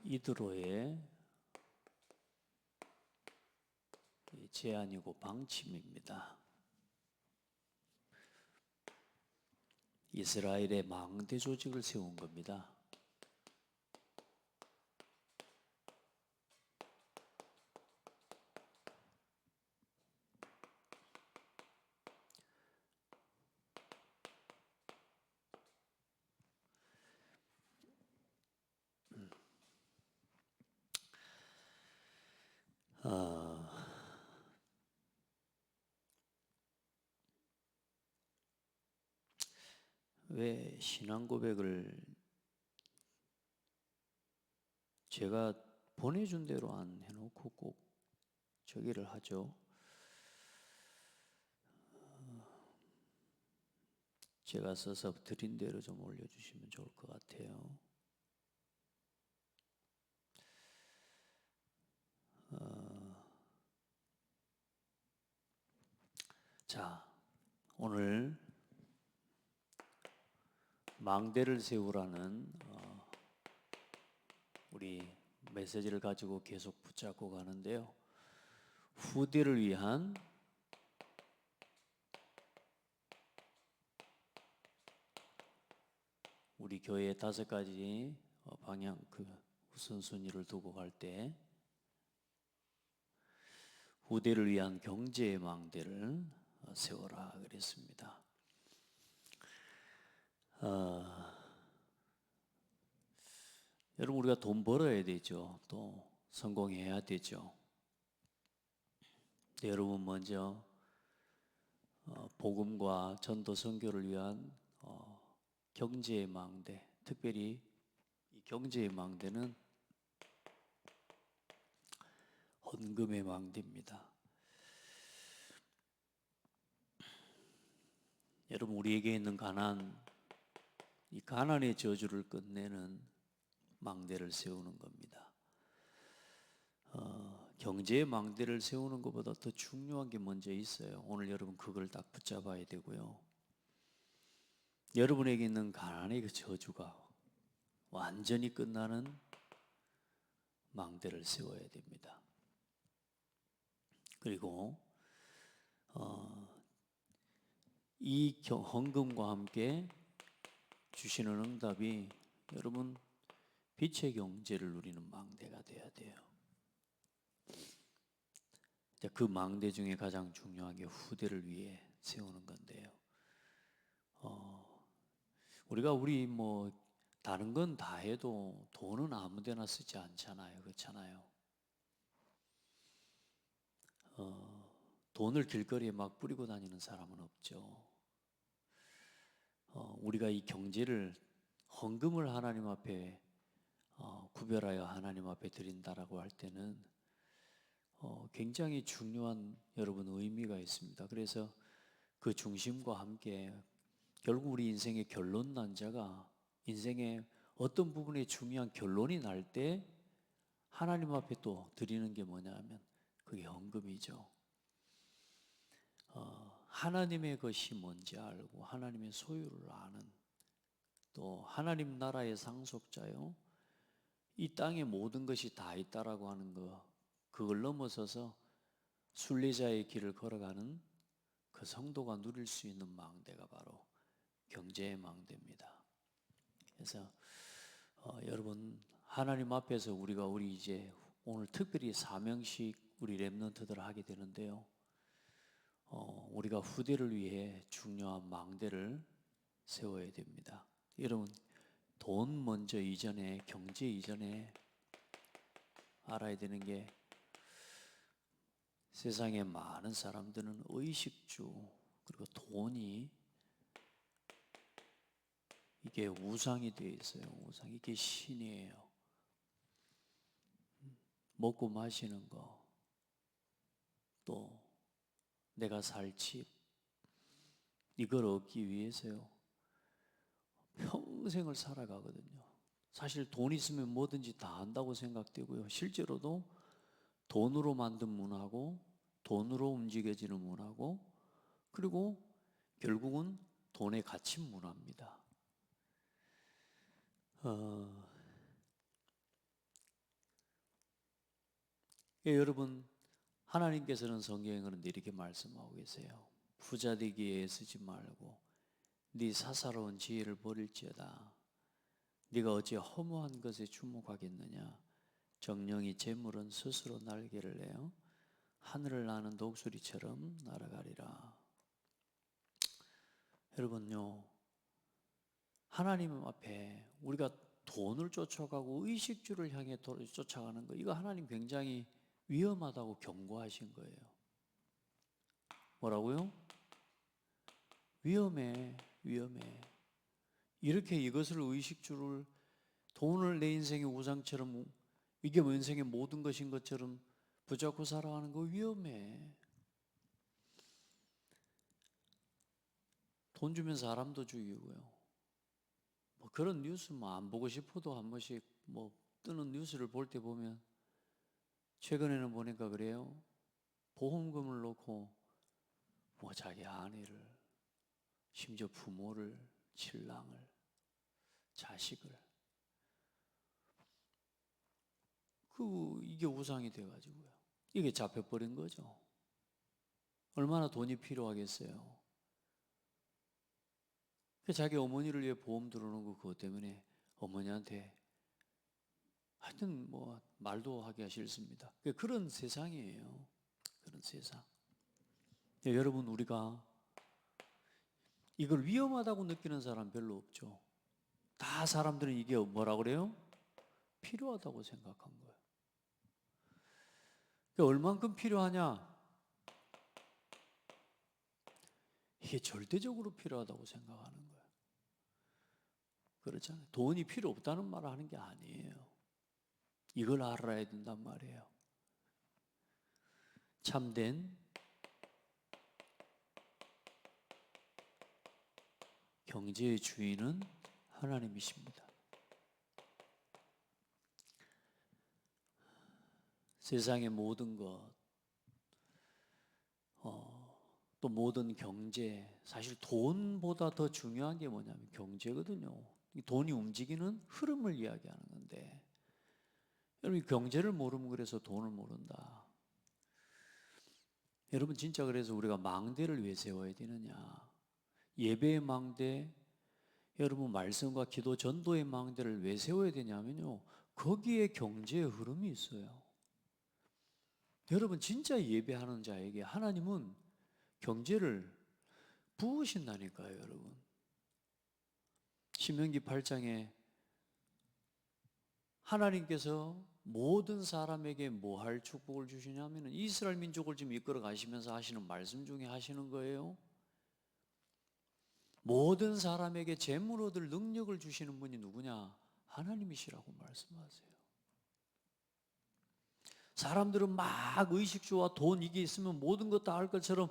이드로의 제안이고 방침입니다. 이스라엘의 망대 조직을 세운 겁니다. 왜 신앙 고백을 제가 보내준 대로 안 해놓고 꼭 저기를 하죠? 제가 써서 드린 대로 좀 올려주시면 좋을 것 같아요. 자, 오늘 망대를 세우라는 우리 메시지를 가지고 계속 붙잡고 가는데요. 후대를 위한 우리 교회의 5가지 방향, 우선순위를 두고 갈 때 후대를 위한 경제의 망대를 세워라 그랬습니다. 여러분, 우리가 돈 벌어야 되죠. 또 성공해야 되죠. 여러분, 먼저 복음과 전도 선교를 위한 경제의 망대, 특별히 이 경제의 망대는 헌금의 망대입니다. 여러분, 우리에게 있는 가난, 이 가난의 저주를 끝내는 망대를 세우는 겁니다. 경제의 망대를 세우는 것보다 더 중요한 게 먼저 있어요. 오늘 여러분 그걸 딱 붙잡아야 되고요. 여러분에게 있는 가난의 그 저주가 완전히 끝나는 망대를 세워야 됩니다. 그리고 이 헌금과 함께 주시는 응답이 여러분 빛의 경제를 누리는 망대가 돼야 돼요. 그 망대 중에 가장 중요한 게 후대를 위해 세우는 건데요. 우리가 다른 건 다 해도 돈은 아무데나 쓰지 않잖아요. 그렇잖아요. 돈을 길거리에 막 뿌리고 다니는 사람은 없죠. 우리가 이 경제를 헌금을 하나님 앞에 구별하여 하나님 앞에 드린다라고 할 때는 굉장히 중요한 여러분 의미가 있습니다. 그래서 그 중심과 함께 결국 우리 인생의 결론 난자가 인생의 어떤 부분에 중요한 결론이 날 때 하나님 앞에 또 드리는 게 뭐냐면 그게 헌금이죠. 하나님의 것이 뭔지 알고 하나님의 소유를 아는, 또 하나님 나라의 상속자요, 이 땅에 모든 것이 다 있다라고 하는 거, 그걸 넘어서서 순례자의 길을 걸어가는 그 성도가 누릴 수 있는 망대가 바로 경제의 망대입니다. 그래서 여러분, 하나님 앞에서 우리 이제 오늘 특별히 사명식 우리 렘넌트들 하게 되는데요. 우리가 후대를 위해 중요한 망대를 세워야 됩니다. 여러분, 돈 먼저 이전에, 경제 이전에 알아야 되는 게, 세상에 많은 사람들은 의식주 그리고 돈이 이게 우상이 되어 있어요. 우상, 이게 신이에요. 먹고 마시는 거, 또 내가 살 집, 이걸 얻기 위해서요 평생을 살아가거든요. 사실 돈 있으면 뭐든지 다 한다고 생각되고요. 실제로도 돈으로 만든 문화고 돈으로 움직여지는 문화고, 그리고 결국은 돈에 갇힌 문화입니다. 예, 여러분, 하나님께서는 성경에 그런데 이렇게 말씀하고 계세요. 부자 되기에 애쓰지 말고 네 사사로운 지혜를 버릴지어다. 네가 어찌 허무한 것에 주목하겠느냐. 정령이 재물은 스스로 날개를 내어 하늘을 나는 독수리처럼 날아가리라. 여러분요, 하나님 앞에 우리가 돈을 쫓아가고 의식주를 향해 쫓아가는 거, 이거 하나님 굉장히 위험하다고 경고하신 거예요. 뭐라고요? 위험해. 이렇게 이것을 의식주를, 돈을 내 인생의 우상처럼, 이게 뭐 인생의 모든 것인 것처럼 붙잡고 살아가는 거 위험해. 돈 주면 사람도 죽이고요. 뭐 그런 뉴스 뭐 안 보고 싶어도 한 번씩 뭐 뜨는 뉴스를 볼 때 보면, 최근에는 보니까 그래요. 보험금을 놓고 뭐 자기 아내를, 심지어 부모를, 신랑을, 자식을, 이게 우상이 돼가지고요. 이게 잡혀버린 거죠. 얼마나 돈이 필요하겠어요. 자기 어머니를 위해 보험 들어놓은 거, 그것 때문에 어머니한테 하여튼 뭐 말도 하기가 싫습니다. 그런 세상이에요. 그런 세상. 여러분, 우리가 이걸 위험하다고 느끼는 사람 별로 없죠. 다 사람들은 이게 뭐라 그래요? 필요하다고 생각한 거예요. 얼만큼 필요하냐? 이게 절대적으로 필요하다고 생각하는 거예요. 그렇잖아요. 돈이 필요 없다는 말을 하는 게 아니에요. 이걸 알아야 된단 말이에요. 참된 경제의 주인은 하나님이십니다. 세상의 모든 것, 또 모든 경제, 사실 돈보다 더 중요한 게 뭐냐면 경제거든요. 돈이 움직이는 흐름을 이야기하는 건데, 여러분, 경제를 모르면 그래서 돈을 모른다. 여러분, 진짜 그래서 우리가 망대를 왜 세워야 되느냐? 예배의 망대, 여러분, 말씀과 기도 전도의 망대를 왜 세워야 되냐면요, 거기에 경제의 흐름이 있어요. 여러분, 진짜 예배하는 자에게 하나님은 경제를 부으신다니까요, 여러분. 신명기 8장에 하나님께서 모든 사람에게 뭐 할 축복을 주시냐면, 이스라엘 민족을 지금 이끌어 가시면서 하시는 말씀 중에 하시는 거예요. 모든 사람에게 재물 얻을 능력을 주시는 분이 누구냐? 하나님이시라고 말씀하세요. 사람들은 막 의식주와 돈, 이게 있으면 모든 것 다 할 것처럼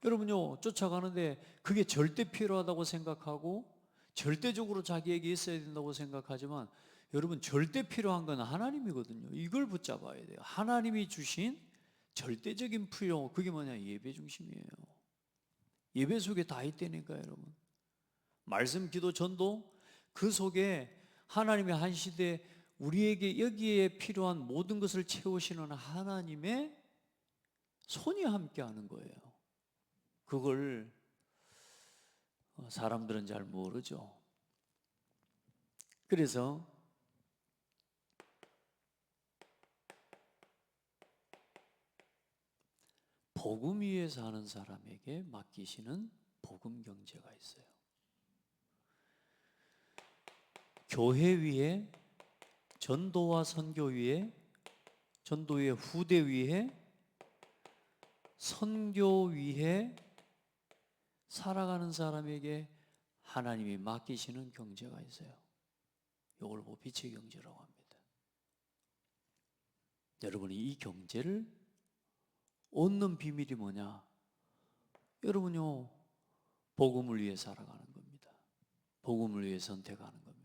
여러분요 쫓아가는데, 그게 절대 필요하다고 생각하고 절대적으로 자기에게 있어야 된다고 생각하지만, 여러분, 절대 필요한 건 하나님이거든요. 이걸 붙잡아야 돼요. 하나님이 주신 절대적인 필요, 그게 뭐냐? 예배 중심이에요. 예배 속에 다 있다니까요, 여러분. 말씀, 기도, 전도, 그 속에 하나님의 한 시대 우리에게 여기에 필요한 모든 것을 채우시는 하나님의 손이 함께하는 거예요. 그걸 사람들은 잘 모르죠. 그래서 복음 위에 사는 사람에게 맡기시는 복음 경제가 있어요. 교회 위에, 전도와 선교 위에, 전도의 후대 위에, 선교 위에 살아가는 사람에게 하나님이 맡기시는 경제가 있어요. 이걸 보고 빛의 경제라고 합니다. 여러분이 이 경제를 얻는 비밀이 뭐냐? 여러분요, 복음을 위해 살아가는 겁니다. 복음을 위해 선택하는 겁니다.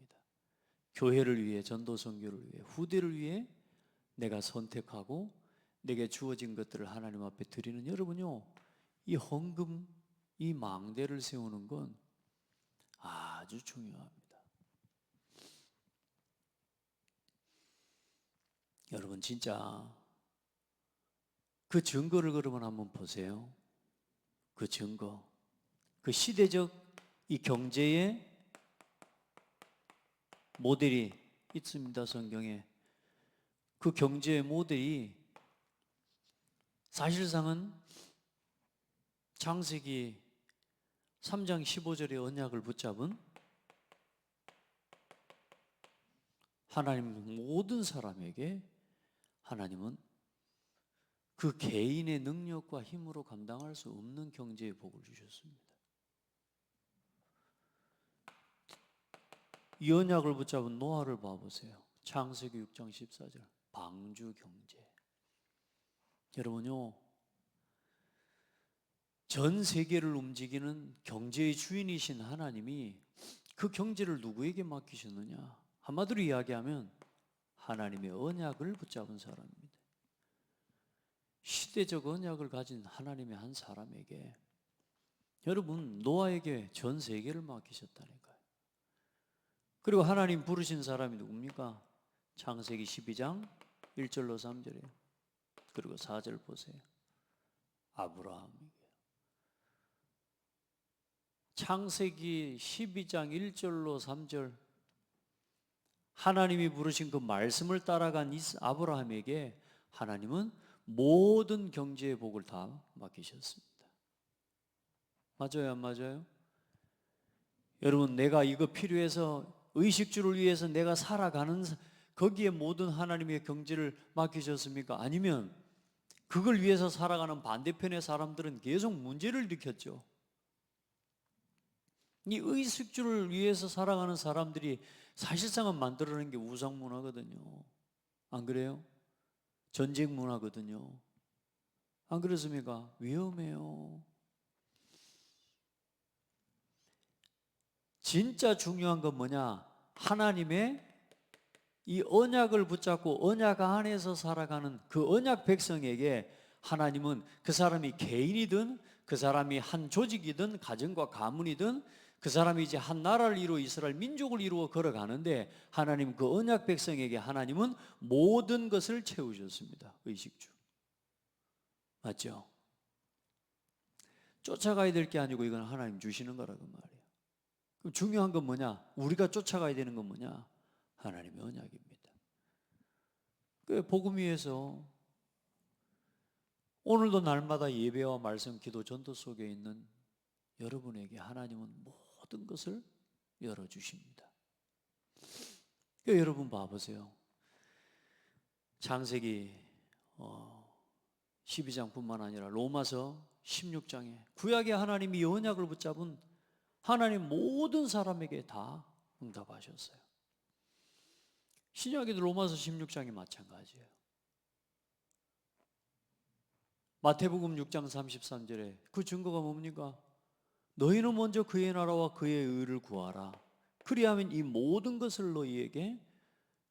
교회를 위해, 전도 선교를 위해, 후대를 위해 내가 선택하고 내게 주어진 것들을 하나님 앞에 드리는, 여러분요, 이 헌금, 이 망대를 세우는 건 아주 중요합니다. 여러분, 진짜 그 증거를 그러면 한번 보세요. 그 증거, 그 시대적 이 경제의 모델이 있습니다. 성경에. 그 경제의 모델이 사실상은 창세기 3장 15절의 언약을 붙잡은 하나님 모든 사람에게 하나님은 그 개인의 능력과 힘으로 감당할 수 없는 경제의 복을 주셨습니다. 이 언약을 붙잡은 노아를 봐보세요. 창세기 6장 14절 방주 경제. 여러분요, 전 세계를 움직이는 경제의 주인이신 하나님이 그 경제를 누구에게 맡기셨느냐? 한마디로 이야기하면 하나님의 언약을 붙잡은 사람입니다. 시대적 언약을 가진 하나님의 한 사람에게, 여러분 노아에게 전 세계를 맡기셨다니까요. 그리고 하나님 부르신 사람이 누굽니까? 창세기 12장 1절로 3절이에요. 그리고 4절 보세요. 아브라함이에요. 창세기 12장 1절로 3절, 하나님이 부르신 그 말씀을 따라간 아브라함에게 하나님은 모든 경제의 복을 다 맡기셨습니다. 맞아요, 안 맞아요? 여러분, 내가 이거 필요해서 의식주를 위해서 내가 살아가는 거기에 모든 하나님의 경제를 맡기셨습니까? 아니면 그걸 위해서 살아가는 반대편의 사람들은 계속 문제를 일으켰죠. 이 의식주를 위해서 살아가는 사람들이 사실상은 만들어낸 게 우상 문화거든요. 안 그래요? 전쟁 문화거든요. 안 그렇습니까? 위험해요. 진짜 중요한 건 뭐냐? 하나님의 이 언약을 붙잡고 언약 안에서 살아가는 그 언약 백성에게 하나님은 그 사람이 개인이든 그 사람이 한 조직이든 가정과 가문이든 그 사람이 이제 한 나라를 이루어 이스라엘 민족을 이루어 걸어가는데 하나님 그 언약 백성에게 하나님은 모든 것을 채우셨습니다. 의식주. 맞죠? 쫓아가야 될 게 아니고 이건 하나님 주시는 거라고 말이에요. 그럼 중요한 건 뭐냐? 우리가 쫓아가야 되는 건 뭐냐? 하나님의 언약입니다. 그 복음 위에서 오늘도 날마다 예배와 말씀, 기도, 전도 속에 있는 여러분에게 하나님은 모든 것을 열어주십니다. 여러분 봐보세요. 창세기 12장뿐만 아니라 로마서 16장에 구약의 하나님이 언약을 붙잡은 하나님 모든 사람에게 다 응답하셨어요. 신약에도 로마서 16장이 마찬가지예요. 마태복음 6장 33절에 그 증거가 뭡니까? 너희는 먼저 그의 나라와 그의 의를 구하라. 그리하면 이 모든 것을 너희에게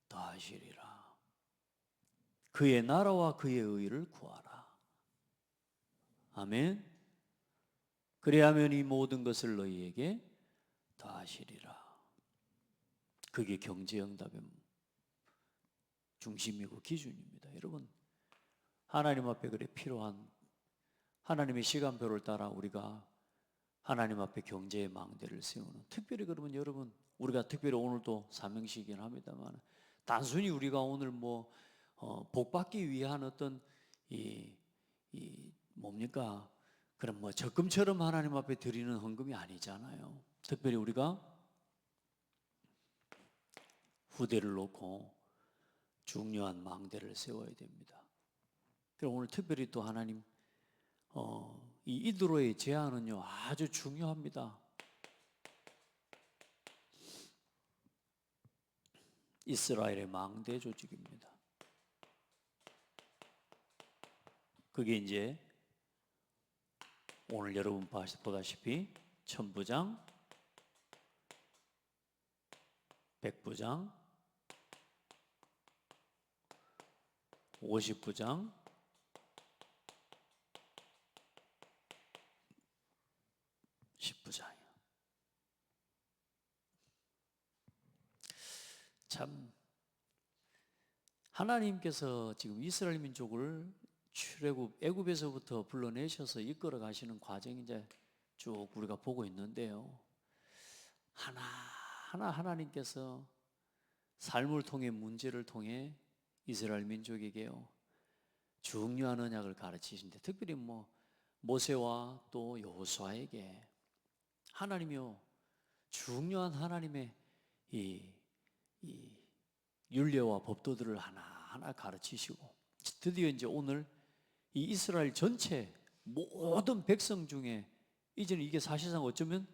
더하시리라. 그의 나라와 그의 의를 구하라. 아멘. 그리하면 이 모든 것을 너희에게 더하시리라. 그게 경제응답의 중심이고 기준입니다. 여러분, 하나님 앞에 그래 필요한 하나님의 시간표를 따라 우리가 하나님 앞에 경제의 망대를 세우는, 특별히 그러면 여러분, 우리가 특별히 오늘도 사명시이긴 합니다만 단순히 우리가 오늘 복 받기 위한 어떤 뭡니까? 그럼 적금처럼 하나님 앞에 드리는 헌금이 아니잖아요. 특별히 우리가 후대를 놓고 중요한 망대를 세워야 됩니다. 그럼 오늘 특별히 또 하나님 이 이드로의 제안은요 아주 중요합니다. 이스라엘의 망대 조직입니다. 그게 이제 오늘 여러분 보다시피 천부장, 백부장, 50부장, 10부장이요. 참 하나님께서 지금 이스라엘 민족을 출애굽 애굽에서부터 불러내셔서 이끌어 가시는 과정이 이제 쭉 우리가 보고 있는데요. 하나하나 하나님께서 삶을 통해 문제를 통해 이스라엘 민족에게요 중요한 언약을 가르치신데 특별히 모세와 또 여호수아에게 하나님이요 중요한 하나님의 이 율례와 법도들을 하나하나 가르치시고 드디어 이제 오늘 이 이스라엘 전체 모든 백성 중에 이제는 이게 사실상 어쩌면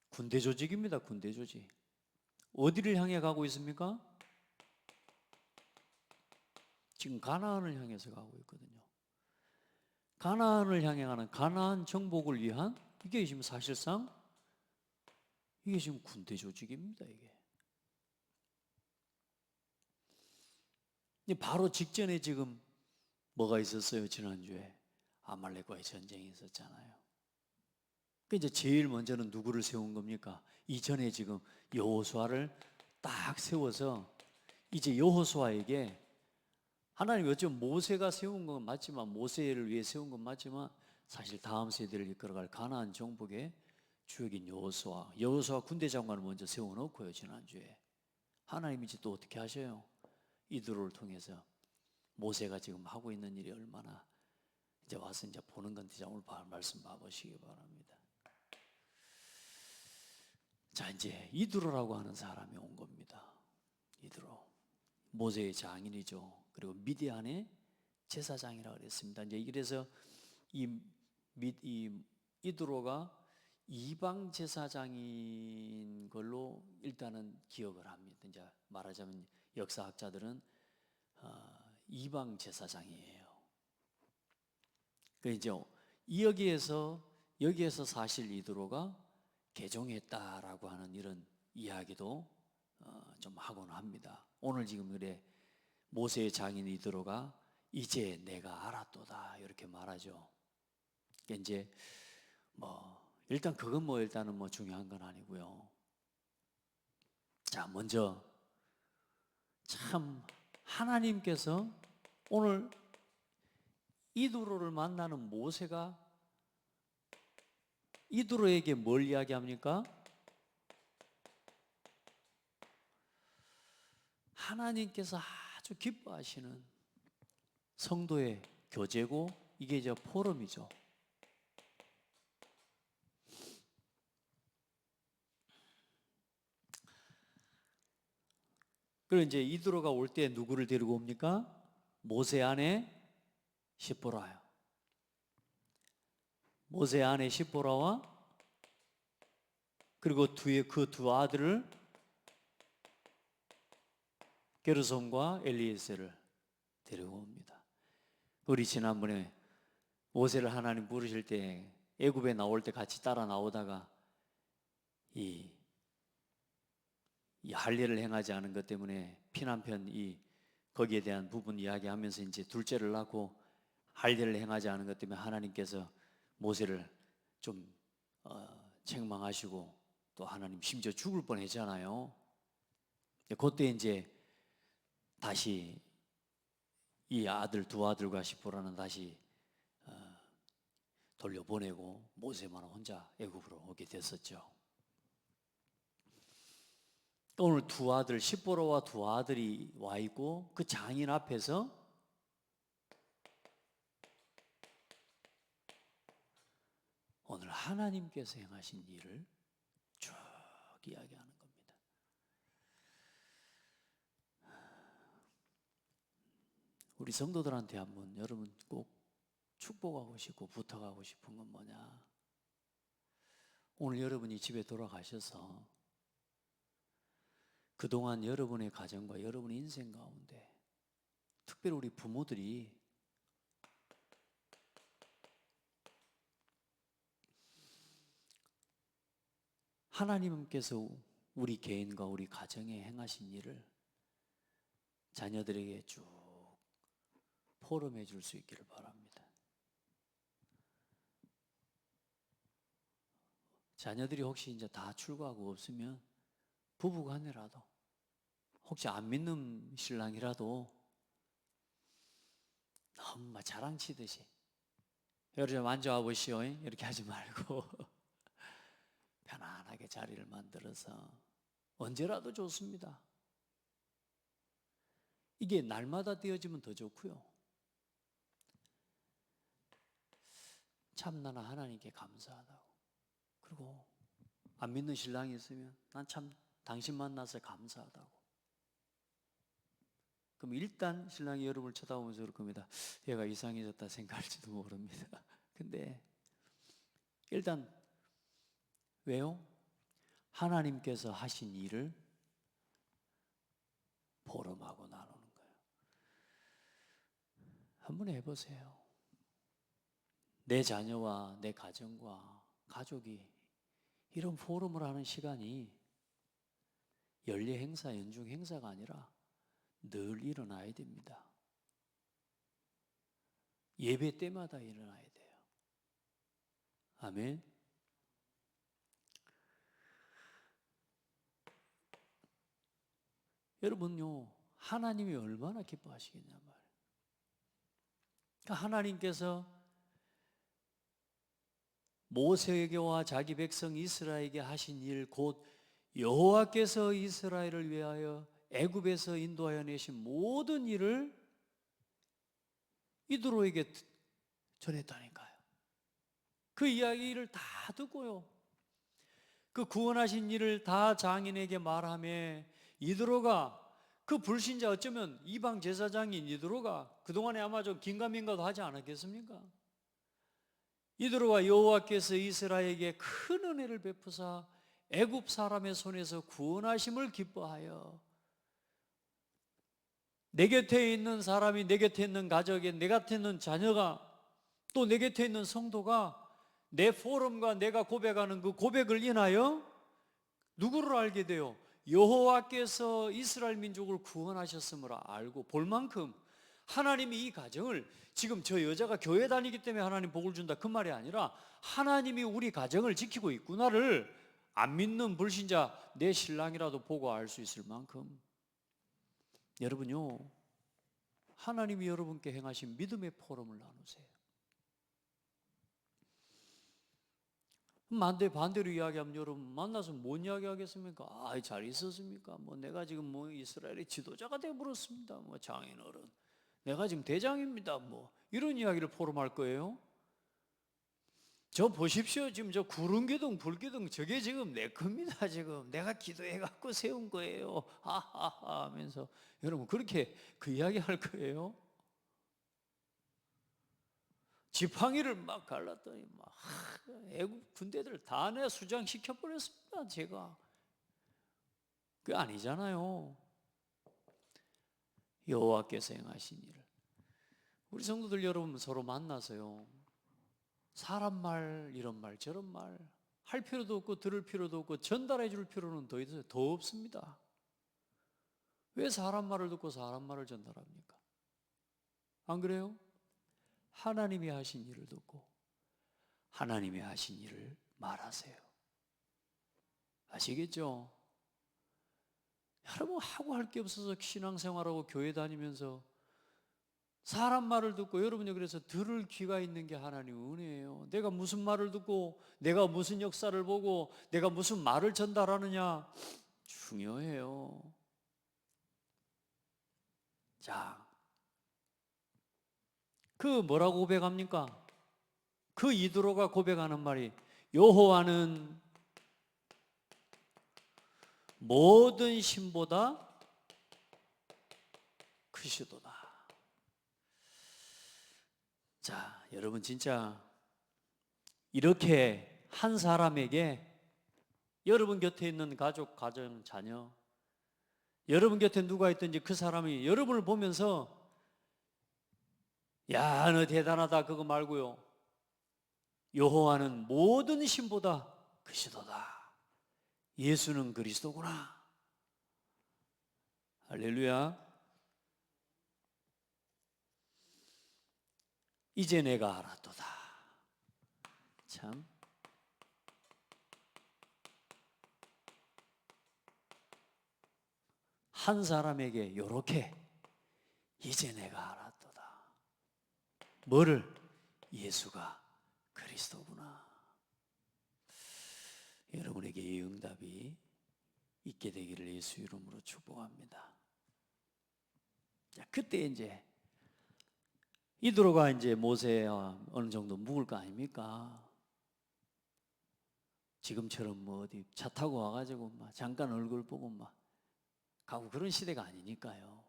군대 조직입니다. 군대 조직. 어디를 향해 가고 있습니까? 지금 가나안을 향해서 가고 있거든요. 가나안을 향해 가는 가나안 정복을 위한 이게 지금 사실상 이게 지금 군대 조직입니다. 이게 바로 직전에 지금 뭐가 있었어요? 지난주에 아말렉과의 전쟁이 있었잖아요. 그 이제 제일 먼저는 누구를 세운 겁니까? 이전에 지금 여호수아를 딱 세워서 이제 여호수아에게 하나님이 어쩌면 모세가 세운 건 맞지만 모세를 위해 세운 건 맞지만 사실 다음 세대를 이끌어갈 가나안 정복의 주역인 여호수아 군대 장관을 먼저 세워놓고요. 지난주에 하나님이 이제 또 어떻게 하셔요? 이들을 통해서 모세가 지금 하고 있는 일이 얼마나 이제 와서 이제 보는 건데 오늘 말씀 봐보시기 바랍니다. 자 이제 이드로라고 하는 사람이 온 겁니다. 이드로 모세의 장인이죠. 그리고 미디안의 제사장이라고 그랬습니다. 이제 이래서 이드로가 이방 제사장인 걸로 일단은 기억을 합니다. 이제 말하자면 역사학자들은 이방 제사장이에요. 그 이제 여기에서 사실 이드로가 개종했다라고 하는 이런 이야기도 좀 하곤 합니다. 오늘 지금 그래 모세의 장인 이드로가 이제 내가 알았도다 이렇게 말하죠. 이제 일단 그건 일단은 중요한 건 아니고요. 자 먼저 참 하나님께서 오늘 이드로를 만나는 모세가 이드로에게 뭘 이야기합니까? 하나님께서 아주 기뻐하시는 성도의 교제고 이게 이제 포럼이죠. 그리고 이제 이드로가 올 때 누구를 데리고 옵니까? 모세 아내 시보라요. 모세 아내 시보라와 그리고 뒤에 그 두 아들을 게르솜과 엘리에셀을 데리고 옵니다. 우리 지난번에 모세를 하나님 부르실 때 애굽에 나올 때 같이 따라 나오다가 이 할례를 행하지 않은 것 때문에 피난편 거기에 대한 부분 이야기하면서 이제 둘째를 낳고 할례를 행하지 않은 것 때문에 하나님께서 모세를 좀 책망하시고 또 하나님 심지어 죽을 뻔했잖아요. 그때 이제 다시 이 두 아들과 시보라는 다시 돌려보내고 모세만 혼자 애굽으로 오게 됐었죠. 오늘 두 아들 시보라와 두 아들이 와 있고 그 장인 앞에서 오늘 하나님께서 행하신 일을 쭉 이야기하는 겁니다. 우리 성도들한테 한번 여러분 꼭 축복하고 싶고 부탁하고 싶은 건 뭐냐? 오늘 여러분이 집에 돌아가셔서 그동안 여러분의 가정과 여러분의 인생 가운데 특별히 우리 부모들이 하나님께서 우리 개인과 우리 가정에 행하신 일을 자녀들에게 쭉 포럼해 줄 수 있기를 바랍니다. 자녀들이 혹시 이제 다 출가하고 없으면 부부간에라도 혹시 안 믿는 신랑이라도 너무 자랑치듯이 여러분 좀 앉아와 보시오 이렇게 하지 말고 편안하게 자리를 만들어서 언제라도 좋습니다. 이게 날마다 되어지면 더 좋고요. 참 나는 하나님께 감사하다고. 그리고 안 믿는 신랑이 있으면 난 참 당신 만나서 감사하다고. 그럼 일단 신랑이 여러분을 쳐다보면서 그럴 겁니다. 얘가 이상해졌다 생각할지도 모릅니다. 근데 일단 왜요? 하나님께서 하신 일을 보름하고 나누는 거예요. 한번 해보세요. 내 자녀와 내 가정과 가족이 이런 포럼을 하는 시간이 연례 행사, 연중 행사가 아니라 늘 일어나야 됩니다. 예배 때마다 일어나야 돼요. 아멘. 여러분요, 하나님이 얼마나 기뻐하시겠냐 말이에요. 그러니까 하나님께서 모세에게와 자기 백성 이스라엘에게 하신 일, 곧 여호와께서 이스라엘을 위하여 애굽에서 인도하여 내신 모든 일을 이드로에게 전했다니까요. 그 이야기를 다 듣고요, 그 구원하신 일을 다 장인에게 말하며 이드로가, 그 불신자, 어쩌면 이방 제사장인 이드로가 그동안에 아마 좀 긴가민가도 하지 않았겠습니까? 이드로와 여호와께서 이스라엘에게 큰 은혜를 베푸사 애굽 사람의 손에서 구원하심을 기뻐하여 내 곁에 있는 사람이, 내 곁에 있는 가족이, 내 곁에 있는 자녀가, 또 내 곁에 있는 성도가 내 포럼과 내가 고백하는 그 고백을 인하여 누구를 알게 돼요? 여호와께서 이스라엘 민족을 구원하셨음을 알고 볼 만큼 하나님이 이 가정을, 지금 저 여자가 교회 다니기 때문에 하나님 복을 준다 그 말이 아니라 하나님이 우리 가정을 지키고 있구나를 안 믿는 불신자 내 신랑이라도 보고 알 수 있을 만큼, 여러분요, 하나님이 여러분께 행하신 믿음의 포럼을 나누세요. 반대로 이야기하면 여러분 만나서 뭔 이야기 하겠습니까? 잘 있었습니까? 내가 지금 이스라엘의 지도자가 되어버렸습니다. 장인어른, 내가 지금 대장입니다. 이런 이야기를 포럼할 거예요? 저 보십시오. 지금 저 구름기둥, 불기둥, 저게 지금 내 겁니다. 지금 내가 기도해갖고 세운 거예요. 하하하 하면서 여러분 그렇게 그 이야기 할 거예요? 지팡이를 막 갈랐더니 애국 군대들 다 내 수장시켜 버렸습니다. 제가. 그게 아니잖아요. 여호와께서 행하신 일을. 우리 성도들 여러분 서로 만나서요, 사람 말, 이런 말 저런 말 할 필요도 없고 들을 필요도 없고 전달해 줄 필요는 더 없습니다. 왜 사람 말을 듣고 사람 말을 전달합니까? 안 그래요? 하나님이 하신 일을 듣고 하나님이 하신 일을 말하세요. 아시겠죠? 여러분 하고 할 게 없어서 신앙생활하고 교회 다니면서 사람 말을 듣고, 여러분이 그래서 들을 귀가 있는 게 하나님의 은혜예요. 내가 무슨 말을 듣고 내가 무슨 역사를 보고 내가 무슨 말을 전달하느냐 중요해요. 자, 그 뭐라고 고백합니까? 그 이드로가 고백하는 말이 여호와는 모든 신보다 크시도다. 자, 여러분 진짜 이렇게 한 사람에게 여러분 곁에 있는 가족, 가정, 자녀, 여러분 곁에 누가 있든지 그 사람이 여러분을 보면서 야, 너 대단하다 그거 말고요, 여호와는 모든 신보다 크시도다. 예수는 그리스도구나. 할렐루야. 이제 내가 알았도다. 참, 한 사람에게 요렇게 이제 내가 알았도다. 뭐를? 예수가 그리스도구나. 여러분에게 이 응답이 있게 되기를 예수 이름으로 축복합니다. 자, 그때 이제 이드로가 이제 모세와 어느 정도 묵을 거 아닙니까? 지금처럼 뭐 어디 차 타고 와가지고 막 잠깐 얼굴 보고 막 가고 그런 시대가 아니니까요.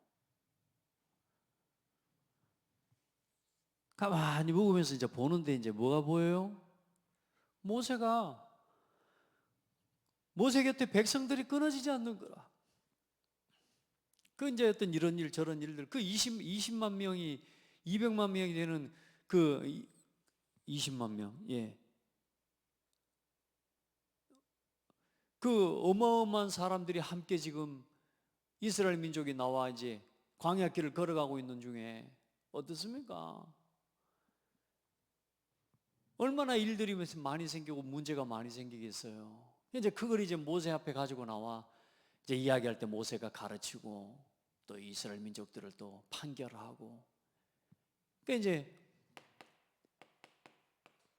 가만히 묵으면서 이제 보는데 이제 뭐가 보여요? 모세 곁에 백성들이 끊어지지 않는 거라. 그 이제 어떤 이런 일 저런 일들, 그 20만 명이 200만 명이 되는 그 20만 명, 예. 그 어마어마한 사람들이 함께 지금 이스라엘 민족이 나와 이제 광야길을 걸어가고 있는 중에 어떻습니까? 얼마나 일들이 많이 생기고 문제가 많이 생기겠어요. 이제 그걸 이제 모세 앞에 가지고 나와 이제 이야기할 때 모세가 가르치고 또 이스라엘 민족들을 또 판결하고. 그러니까 이제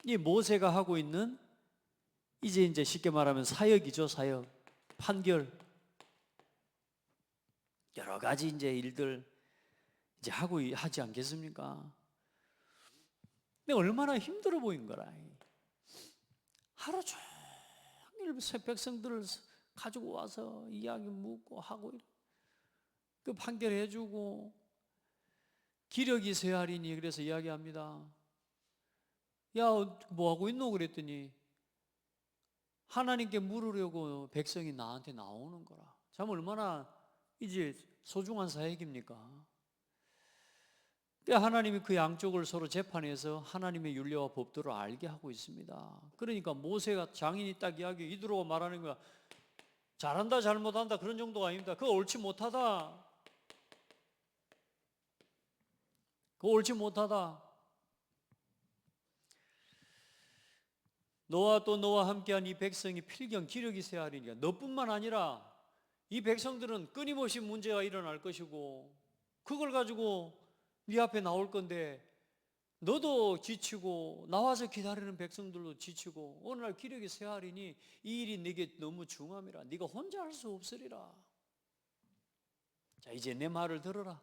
이 모세가 하고 있는 이제 쉽게 말하면 사역이죠, 사역. 판결. 여러 가지 이제 일들 이제 하지 않겠습니까? 근데 얼마나 힘들어 보인 거라. 하루 종일 백성들을 가지고 와서 이야기 묻고 하고 그 판결해주고 기력이 쇠하리니 그래서 이야기합니다. 야, 뭐 하고 있노? 그랬더니 하나님께 물으려고 백성이 나한테 나오는 거라. 참 얼마나 이제 소중한 사역입니까? 하나님이 그 양쪽을 서로 재판해서 하나님의 윤리와 법도를 알게 하고 있습니다. 그러니까 모세가 장인이 딱 이드로가 말하는 거야. 잘한다 잘못한다 그런 정도가 아닙니다. 그거 옳지 못하다. 그거 옳지 못하다. 너와 함께한 이 백성이 필경 기력이 쇠하리니까 너뿐만 아니라 이 백성들은 끊임없이 문제가 일어날 것이고 그걸 가지고 네 앞에 나올 건데 너도 지치고 나와서 기다리는 백성들도 지치고 어느 날 기력이 쇠하리니 이 일이 네게 너무 중함이라. 네가 혼자 할 수 없으리라. 자, 이제 내 말을 들어라.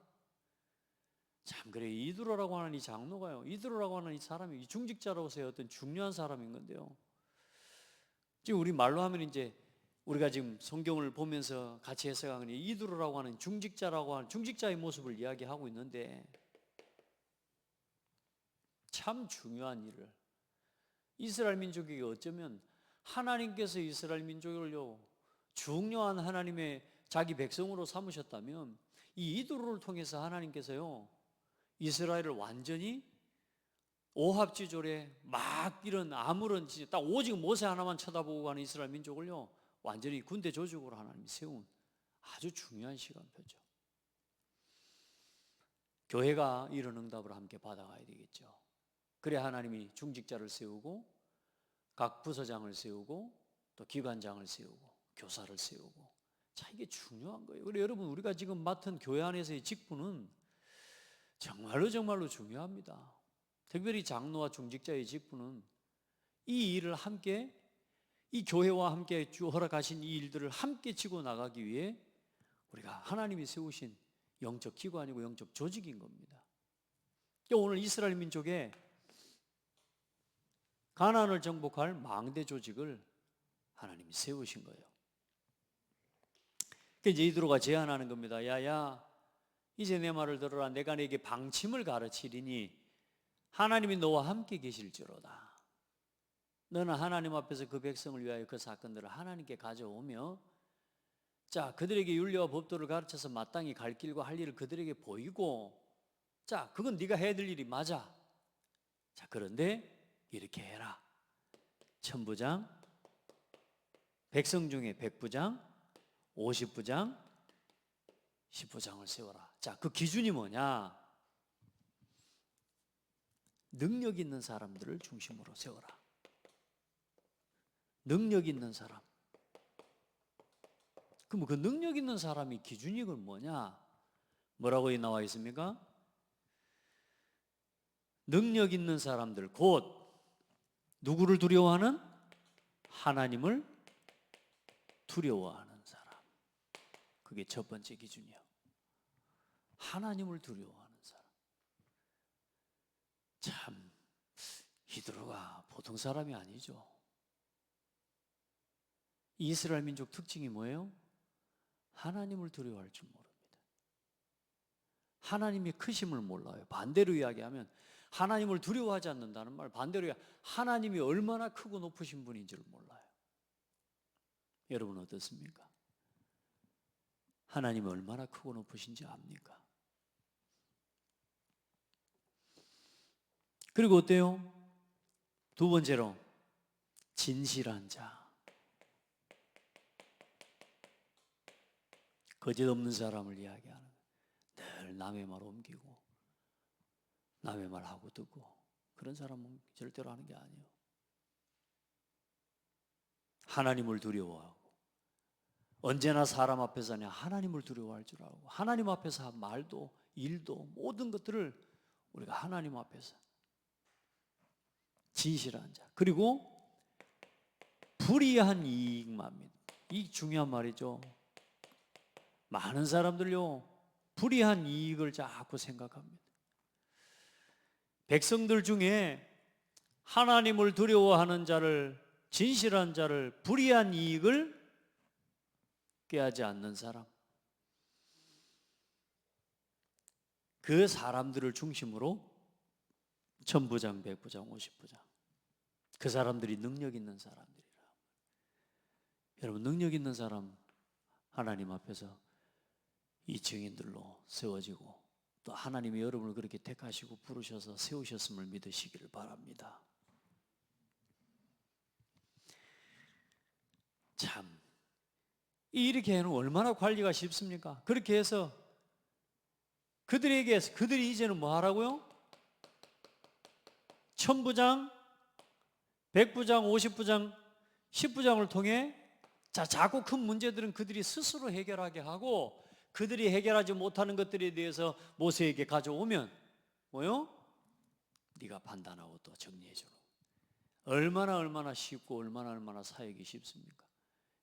참 그래, 이드로라고 하는 이 장로가요, 이드로라고 하는 이 사람이 중직자로서의 어떤 중요한 사람인 건데요, 지금 우리 말로 하면 이제 우리가 지금 성경을 보면서 같이 해석하는 이드로라고 하는 중직자라고 하는 중직자의 모습을 이야기하고 있는데 참 중요한 일을 이스라엘 민족에게 어쩌면 하나님께서 이스라엘 민족을요 중요한 하나님의 자기 백성으로 삼으셨다면 이 이드로를 통해서 하나님께서요 이스라엘을 완전히 오합지졸에 막 이런 아무런 딱 오직 모세 하나만 쳐다보고 가는 이스라엘 민족을요 완전히 군대 조직으로 하나님이 세운 아주 중요한 시간표죠. 교회가 이런 응답을 함께 받아가야 되겠죠. 그래 하나님이 중직자를 세우고 각 부서장을 세우고 또 기관장을 세우고 교사를 세우고, 자 이게 중요한 거예요. 그래 여러분, 우리가 지금 맡은 교회 안에서의 직분은 정말로 중요합니다. 특별히 장로와 중직자의 직분은 이 일을 함께, 이 교회와 함께 주 허락하신 이 일들을 함께 지고 나가기 위해 우리가 하나님이 세우신 영적 기관이고 영적 조직인 겁니다. 오늘 이스라엘 민족의 가나안을 정복할 망대 조직을 하나님이 세우신 거예요. 이제 이드로가 제안하는 겁니다. 야야, 이제 내 말을 들어라. 내가 네게 방침을 가르치리니 하나님이 너와 함께 계실지로다. 너는 하나님 앞에서 그 백성을 위하여 그 사건들을 하나님께 가져오며, 자 그들에게 윤리와 법도를 가르쳐서 마땅히 갈 길과 할 일을 그들에게 보이고, 자 그건 네가 해야 될 일이 맞아. 자 그런데 이렇게 해라. 천부장, 백성 중에 100부장, 50부장, 10부장을 세워라. 자, 그 기준이 뭐냐? 능력 있는 사람들을 중심으로 세워라. 능력 있는 사람. 그럼 그 능력 있는 사람이 기준이 그럼 뭐냐? 뭐라고 나와 있습니까? 능력 있는 사람들, 곧 누구를 두려워하는? 하나님을 두려워하는 사람. 그게 첫 번째 기준이요. 하나님을 두려워하는 사람. 참, 히드로가 보통 사람이 아니죠. 이스라엘 민족 특징이 뭐예요? 하나님을 두려워할 줄 모릅니다. 하나님의 크심을 몰라요. 반대로 이야기하면 하나님을 두려워하지 않는다는 말, 반대로 하나님이 얼마나 크고 높으신 분인지를 몰라요. 여러분 어떻습니까? 하나님이 얼마나 크고 높으신지 압니까? 그리고 어때요? 두 번째로 진실한 자. 거짓 없는 사람을 이야기하는, 늘 남의 말 옮기고 남의 말 하고 듣고, 그런 사람은 절대로 하는 게 아니에요. 하나님을 두려워하고, 언제나 사람 앞에서는 하나님을 두려워할 줄 알고, 하나님 앞에서 한 말도 일도 모든 것들을 우리가 하나님 앞에서 진실한 자. 그리고 불의한 이익만 믿는, 이 중요한 말이죠. 많은 사람들요, 불의한 이익을 자꾸 생각합니다. 백성들 중에 하나님을 두려워하는 자를, 진실한 자를, 불의한 이익을 꾀하지 않는 사람, 그 사람들을 중심으로 천부장, 백부장, 50부장, 그 사람들이 능력 있는 사람들이라. 여러분, 능력 있는 사람 하나님 앞에서 이 증인들로 세워지고, 또 하나님이 여러분을 그렇게 택하시고 부르셔서 세우셨음을 믿으시기를 바랍니다. 참, 이렇게 해는 얼마나 관리가 쉽습니까? 그렇게 해서 그들이 이제는 뭐 하라고요? 천부장, 백부장, 50부장, 10부장을 통해 자꾸 큰 문제들은 그들이 스스로 해결하게 하고, 그들이 해결하지 못하는 것들에 대해서 모세에게 가져오면 뭐요? 네가 판단하고 또 정리해주는, 얼마나 쉽고 얼마나 사역이 쉽습니까?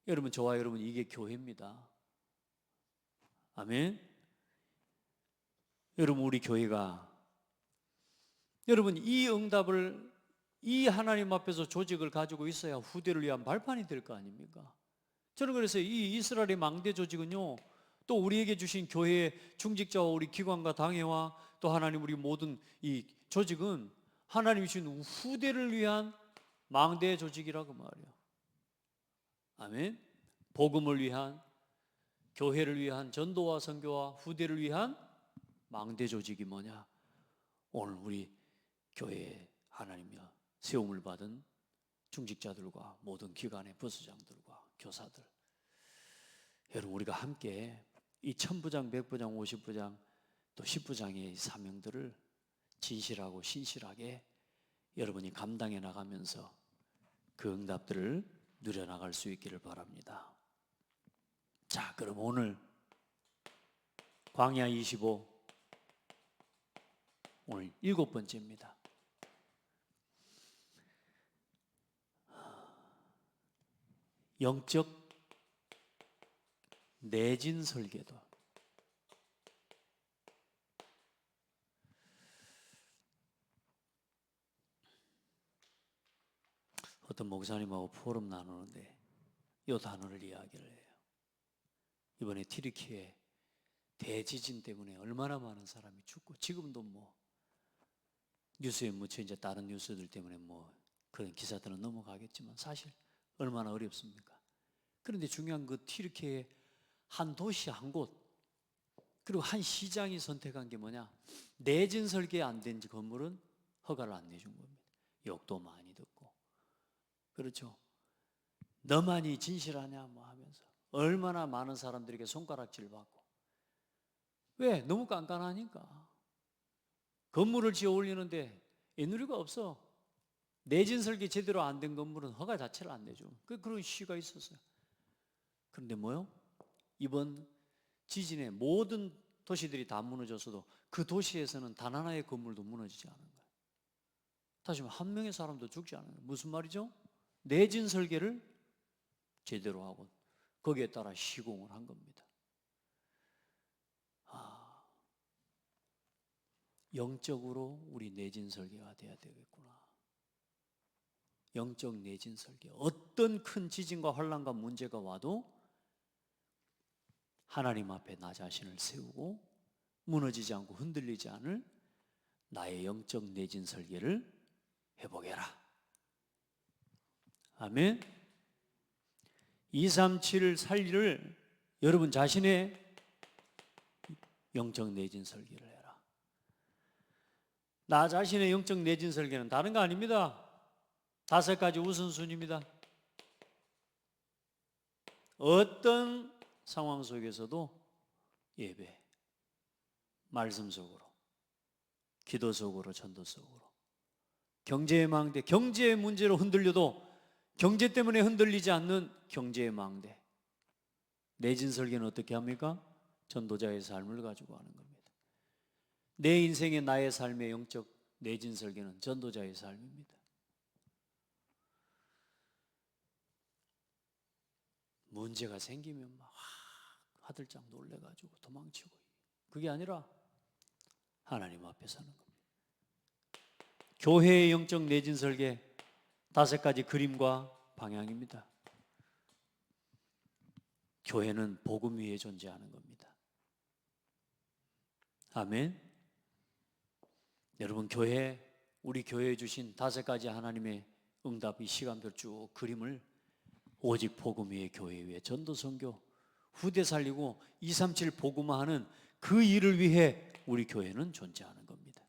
여러분, 저와 여러분, 이게 교회입니다. 아멘. 여러분, 우리 교회가, 여러분, 이 응답을, 이 하나님 앞에서 조직을 가지고 있어야 후대를 위한 발판이 될 거 아닙니까? 저는 그래서 이 이스라엘의 망대 조직은요, 또 우리에게 주신 교회의 중직자와 우리 기관과 당회와 또 하나님 우리 모든 이 조직은 하나님이 주신 후대를 위한 망대 조직이라고 말이에요. 아멘. 복음을 위한, 교회를 위한 전도와 선교와 후대를 위한 망대 조직이 뭐냐? 오늘 우리 교회에 하나님이여 세움을 받은 중직자들과 모든 기관의 부서장들과 교사들, 여러분, 우리가 함께 이 천부장, 백부장, 50부장, 또 10부장의 사명들을 진실하고 신실하게 여러분이 감당해 나가면서 그 응답들을 누려나갈 수 있기를 바랍니다. 자, 그럼 오늘 광야 25, 오늘 7번째입니다. 영적 내진 설계도. 어떤 목사님하고 포럼 나누는데 이 단어를 이야기를 해요. 이번에 튀르키예 대지진 때문에 얼마나 많은 사람이 죽고, 지금도 뭐 뉴스에 묻혀 이제 다른 뉴스들 때문에 뭐 그런 기사들은 넘어가겠지만 사실 얼마나 어렵습니까? 그런데 중요한 그 튀르키예 한 도시 한 곳, 그리고 한 시장이 선택한 게 뭐냐? 내진 설계 안 된 건물은 허가를 안 내준 겁니다. 욕도 많이 듣고, 그렇죠? 너만이 진실하냐 뭐 하면서 얼마나 많은 사람들에게 손가락질 받고. 왜? 너무 깐깐하니까. 건물을 지어 올리는데 애누리가 없어. 내진 설계 제대로 안 된 건물은 허가 자체를 안 내줘. 그런 시가 있었어요. 그런데 뭐요? 이번 지진에 모든 도시들이 다 무너졌어도 그 도시에서는 단 하나의 건물도 무너지지 않은 거예요. 다시 말하면 한 명의 사람도 죽지 않아요. 무슨 말이죠? 내진 설계를 제대로 하고 거기에 따라 시공을 한 겁니다. 영적으로 우리 내진 설계가 돼야 되겠구나. 영적 내진 설계. 어떤 큰 지진과 환난과 문제가 와도 하나님 앞에 나 자신을 세우고 무너지지 않고 흔들리지 않을 나의 영적 내진 설계를 해보게라. 아멘. 237 살리를 여러분 자신의 영적 내진 설계를 해라. 나 자신의 영적 내진 설계는 다른 거 아닙니다. 5가지 우선순위입니다. 어떤 상황 속에서도 예배, 말씀 속으로, 기도 속으로, 전도 속으로, 경제의 망대, 경제의 문제로 흔들려도 경제 때문에 흔들리지 않는 경제의 망대. 내진 설계는 어떻게 합니까? 전도자의 삶을 가지고 하는 겁니다. 내 인생의 나의 삶의 영적 내진 설계는 전도자의 삶입니다. 문제가 생기면 막 화들짝 놀래가지고 도망치고, 그게 아니라 하나님 앞에 서는 겁니다. 교회의 영적 내진 설계 5가지 그림과 방향입니다. 교회는 복음 위에 존재하는 겁니다. 아멘. 여러분, 우리 교회에 주신 5가지 하나님의 응답, 이 시간별 쭉 그림을 오직 복음 위에, 교회 위에, 전도 선교, 후대 살리고 237 복음화하는 그 일을 위해 우리 교회는 존재하는 겁니다.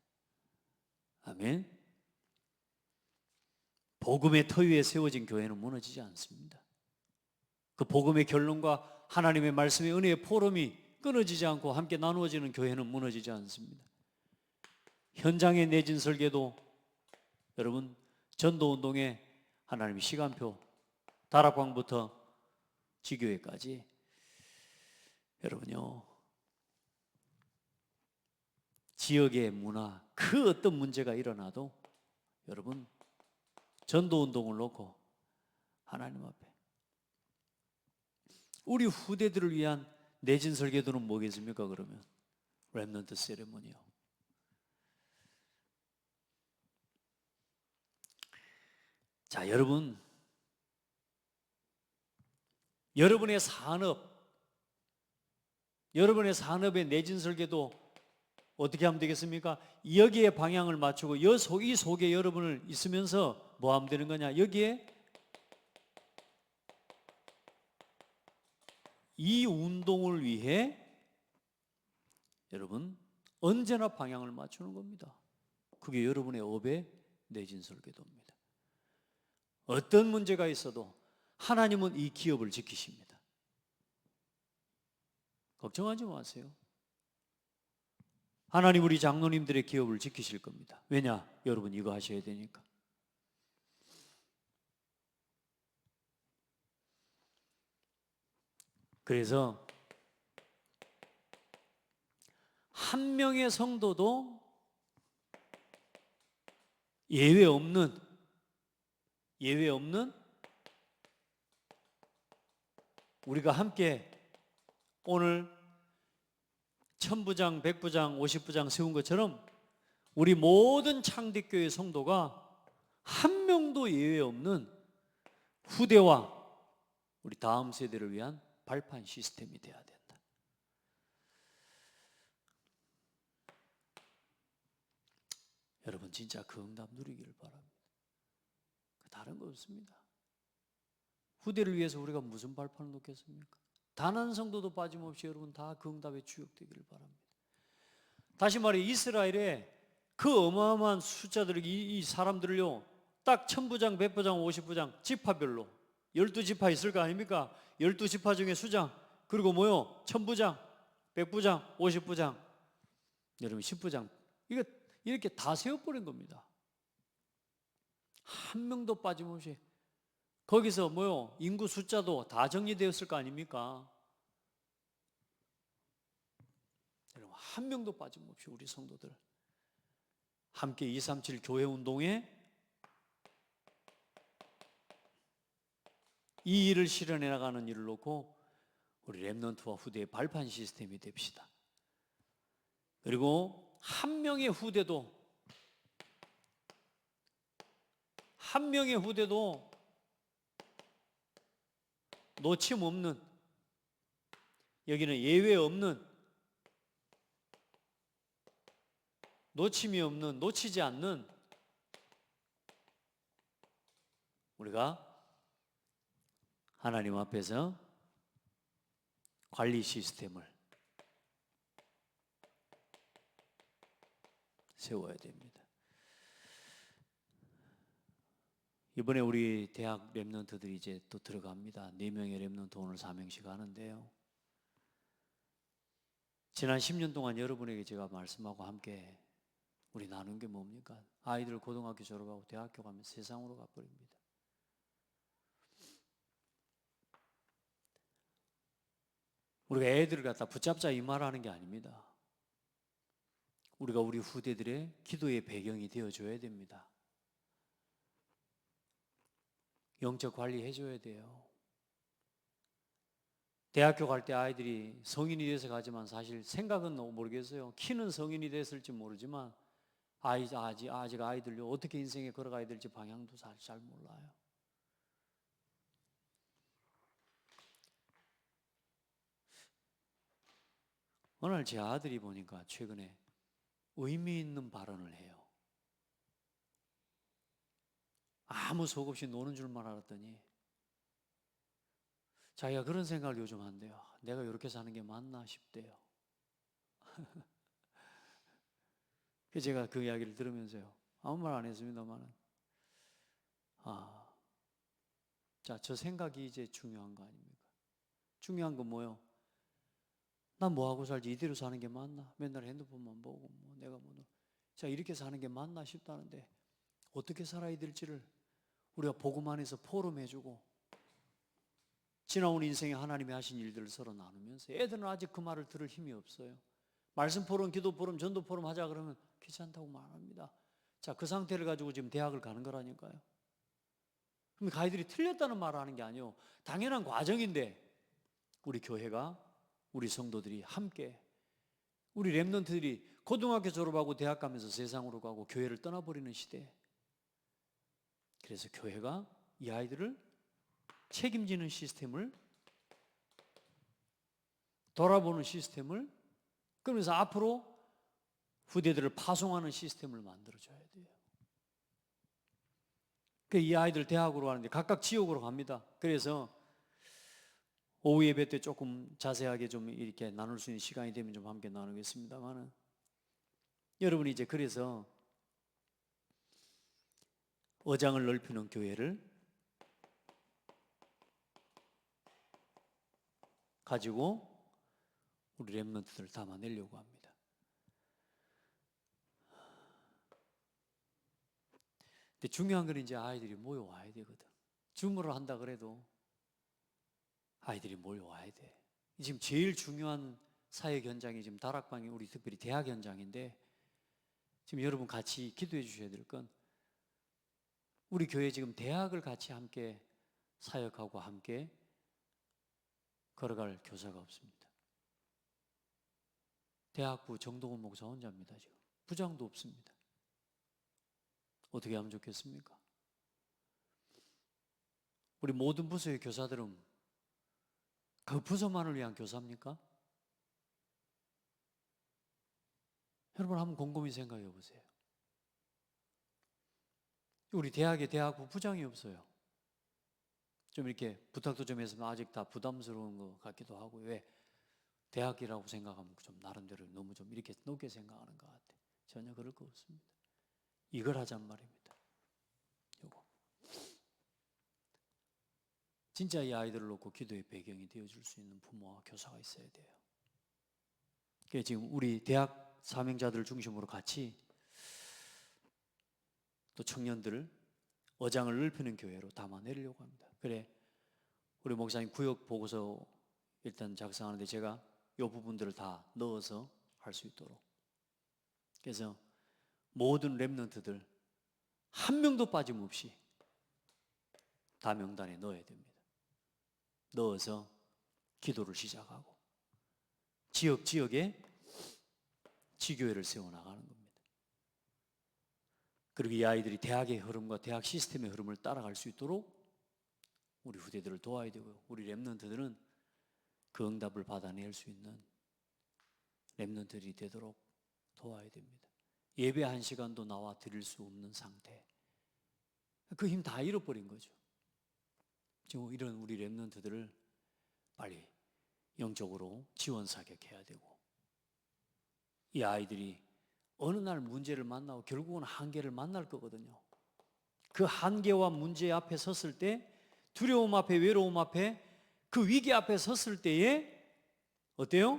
아멘. 복음의 터 위에 세워진 교회는 무너지지 않습니다. 그 복음의 결론과 하나님의 말씀의 은혜의 포럼이 끊어지지 않고 함께 나누어지는 교회는 무너지지 않습니다. 현장의 내진 설계도 여러분, 전도운동에 하나님의 시간표, 다락방부터 지교회까지 여러분요, 지역의 문화, 그 어떤 문제가 일어나도 여러분 전도운동을 놓고 하나님 앞에, 우리 후대들을 위한 내진 설계도는 뭐겠습니까? 그러면 렘넌트 세레모니요. 자, 여러분의 산업의 내진 설계도 어떻게 하면 되겠습니까? 여기에 방향을 맞추고 이 속에 여러분을 있으면서 뭐 하면 되는 거냐? 여기에 이 운동을 위해 여러분 언제나 방향을 맞추는 겁니다. 그게 여러분의 업의 내진 설계도입니다. 어떤 문제가 있어도 하나님은 이 기업을 지키십니다. 걱정하지 마세요. 하나님 우리 장로님들의 기업을 지키실 겁니다. 왜냐? 여러분 이거 하셔야 되니까. 그래서 한 명의 성도도 예외 없는 우리가 함께 오늘 1000부장, 100부장, 50부장 세운 것처럼 우리 모든 창대교회 성도가 한 명도 예외 없는 후대와 우리 다음 세대를 위한 발판 시스템이 돼야 된다. 여러분 진짜 그 응답 누리기를 바랍니다. 다른 거 없습니다. 후대를 위해서 우리가 무슨 발판을 놓겠습니까? 단 한 성도도 빠짐없이 여러분 다 그 응답에 주역되기를 바랍니다. 다시 말해 이스라엘에 그 어마어마한 숫자들, 이 사람들을요 딱 1000부장, 100부장, 50부장 지파별로 12지파 있을 거 아닙니까? 12지파 중에 수장, 그리고 뭐요? 1000부장, 100부장, 50부장, 여러분 10부장, 이거 이렇게 다 세워버린 겁니다. 한 명도 빠짐없이. 거기서 뭐요? 인구 숫자도 다 정리되었을 거 아닙니까? 여러분 한 명도 빠짐없이 우리 성도들 함께 237 교회 운동에 이 일을 실현해 나가는 일을 놓고 우리 렘넌트와 후대의 발판 시스템이 됩시다. 그리고 한 명의 후대도 놓침 없는, 여기는 예외 없는, 놓침이 없는, 놓치지 않는 우리가 하나님 앞에서 관리 시스템을 세워야 됩니다. 이번에 우리 대학 렘넌트들이 이제 또 들어갑니다. 4명의 렘넌트 오늘 사명식 하는데요. 지난 10년 동안 여러분에게 제가 말씀하고 함께 우리 나눈 게 뭡니까? 아이들 고등학교 졸업하고 대학교 가면 세상으로 가버립니다. 우리가 애들을 갖다 붙잡자 이 말하는 게 아닙니다. 우리가 우리 후대들의 기도의 배경이 되어줘야 됩니다. 영적 관리해줘야 돼요. 대학교 갈 때 아이들이 성인이 돼서 가지만 사실 생각은 모르겠어요. 키는 성인이 됐을지 모르지만 아직 아이들요 어떻게 인생에 걸어가야 될지 방향도 잘 몰라요. 어느 날 제 아들이 보니까 최근에 의미 있는 발언을 해요. 아무 속 없이 노는 줄만 알았더니 자기가 그런 생각을 요즘 한대요. 내가 이렇게 사는 게 맞나 싶대요. 그래서 제가 그 이야기를 들으면서요. 아무 말 안 했습니다만은 자, 저 생각이 이제 중요한 거 아닙니까? 중요한 건 뭐요? 난 뭐하고 살지? 이대로 사는 게 맞나? 맨날 핸드폰만 보고 내가 자, 이렇게 사는 게 맞나 싶다는데 어떻게 살아야 될지를 우리가 복음 안에서 포럼해주고 지나온 인생에 하나님이 하신 일들을 서로 나누면서 애들은 아직 그 말을 들을 힘이 없어요. 말씀 포럼, 기도 포럼, 전도 포럼 하자 그러면 귀찮다고 말합니다. 자, 그 상태를 가지고 지금 대학을 가는 거라니까요. 그럼 아이들이 틀렸다는 말을 하는 게 아니에요. 당연한 과정인데 우리 교회가, 우리 성도들이 함께, 우리 렘넌트들이 고등학교 졸업하고 대학 가면서 세상으로 가고 교회를 떠나버리는 시대. 그래서 교회가 이 아이들을 책임지는 시스템을, 돌아보는 시스템을, 그러면서 앞으로 후대들을 파송하는 시스템을 만들어줘야 돼요. 이 아이들 대학으로 가는데 각각 지역으로 갑니다. 그래서 오후 예배 때 조금 자세하게 좀 이렇게 나눌 수 있는 시간이 되면 좀 함께 나누겠습니다만은 여러분이 이제 그래서 어장을 넓히는 교회를 가지고 우리 렘넌트들을 담아내려고 합니다. 근데 중요한 건 이제 아이들이 모여와야 되거든. 줌으로 한다 그래도 아이들이 모여와야 돼. 지금 제일 중요한 사역 현장이 지금 다락방이 우리 특별히 대학 현장인데 지금 여러분 같이 기도해 주셔야 될 건 우리 교회 지금 대학을 같이 함께 사역하고 함께 걸어갈 교사가 없습니다. 대학부 정동원 목사 혼자입니다. 지금 부장도 없습니다. 어떻게 하면 좋겠습니까? 우리 모든 부서의 교사들은 그 부서만을 위한 교사입니까? 여러분 한번 곰곰이 생각해 보세요. 우리 대학에 대학부 부장이 없어요. 좀 이렇게 부탁도 좀 했으면 아직 다 부담스러운 것 같기도 하고 왜 대학이라고 생각하면 좀 나름대로 너무 좀 이렇게 높게 생각하는 것 같아. 전혀 그럴 거 없습니다. 이걸 하잔 말입니다. 요거. 진짜 이 아이들을 놓고 기도의 배경이 되어줄 수 있는 부모와 교사가 있어야 돼요. 그래서 지금 우리 대학 사명자들 중심으로 같이 또 청년들을 어장을 넓히는 교회로 담아내려고 합니다. 그래 우리 목사님 구역 보고서 일단 작성하는데 제가 이 부분들을 다 넣어서 할 수 있도록 그래서 모든 렘넌트들 한 명도 빠짐없이 다 명단에 넣어야 됩니다. 넣어서 기도를 시작하고 지역에 지교회를 세워나가는 겁니다. 그리고 이 아이들이 대학의 흐름과 대학 시스템의 흐름을 따라갈 수 있도록 우리 후대들을 도와야 되고요. 우리 렘넌트들은 그 응답을 받아낼 수 있는 렘넌트들이 되도록 도와야 됩니다. 예배 1시간도 나와 드릴 수 없는 상태, 그 힘 다 잃어버린 거죠. 지금 이런 우리 렘넌트들을 빨리 영적으로 지원 사격해야 되고, 이 아이들이 어느 날 문제를 만나고 결국은 한계를 만날 거거든요. 그 한계와 문제 앞에 섰을 때, 두려움 앞에, 외로움 앞에, 그 위기 앞에 섰을 때에 어때요?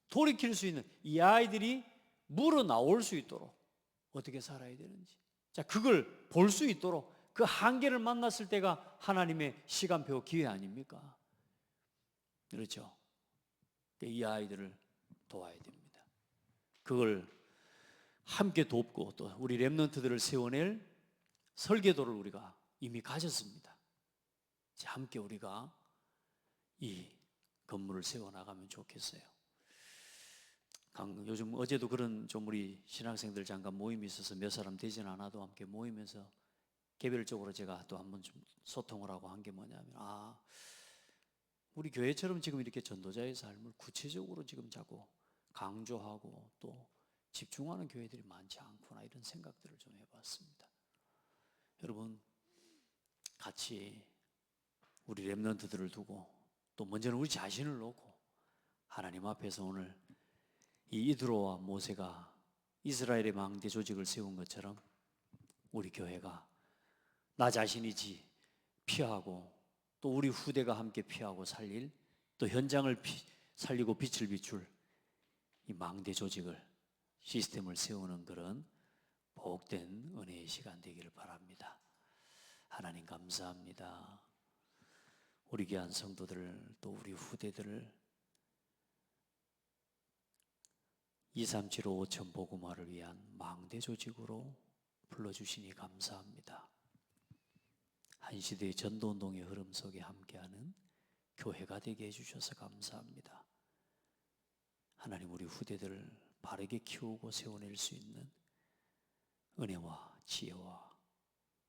돌이킬 수 있는, 이 아이들이 물어 나올 수 있도록 어떻게 살아야 되는지, 자, 그걸 볼 수 있도록, 그 한계를 만났을 때가 하나님의 시간표, 기회 아닙니까? 그렇죠? 이 아이들을 도와야 됩니다. 그걸 함께 돕고 또 우리 렘넌트들을 세워낼 설계도를 우리가 이미 가졌습니다. 함께 우리가 이 건물을 세워나가면 좋겠어요. 요즘 어제도 그런 좀 우리 신학생들 잠깐 모임이 있어서 몇 사람 되지는 않아도 함께 모이면서 개별적으로 제가 또 한번 좀 소통을 하고 한 게 뭐냐면, 우리 교회처럼 지금 이렇게 전도자의 삶을 구체적으로 지금 자꾸 강조하고 또 집중하는 교회들이 많지 않구나, 이런 생각들을 좀 해봤습니다. 여러분, 같이 우리 렘넌트들을 두고 또 먼저는 우리 자신을 놓고 하나님 앞에서 오늘 이 이드로와 모세가 이스라엘의 망대 조직을 세운 것처럼 우리 교회가 나 자신이지 피하고 또 우리 후대가 함께 피하고 살릴, 또 현장을 살리고 빛을 비출 이 망대 조직을, 시스템을 세우는 그런 복된 은혜의 시간 되기를 바랍니다. 하나님 감사합니다. 우리 귀한 성도들 또 우리 후대들을 237호 5천 복음화를 위한 망대 조직으로 불러주시니 감사합니다. 한 시대의 전도운동의 흐름 속에 함께하는 교회가 되게 해주셔서 감사합니다. 하나님, 우리 후대들을 바르게 키우고 세워낼 수 있는 은혜와 지혜와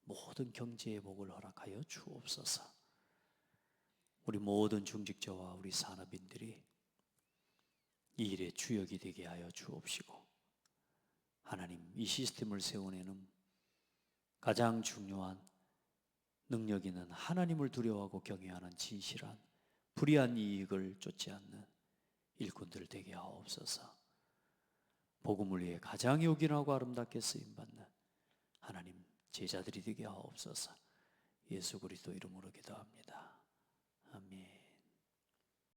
모든 경제의 복을 허락하여 주옵소서. 우리 모든 중직자와 우리 산업인들이 이 일의 주역이 되게 하여 주옵시고, 하나님, 이 시스템을 세워내는 가장 중요한 능력 있는 하나님을 두려워하고 경외하는 진실한 불의한 이익을 쫓지 않는 일꾼들 되게 하옵소서. 복음을 위해 가장 요긴하고 아름답게 쓰임받는 하나님 제자들이 되게 하옵소서. 예수 그리스도 이름으로 기도합니다. 아멘.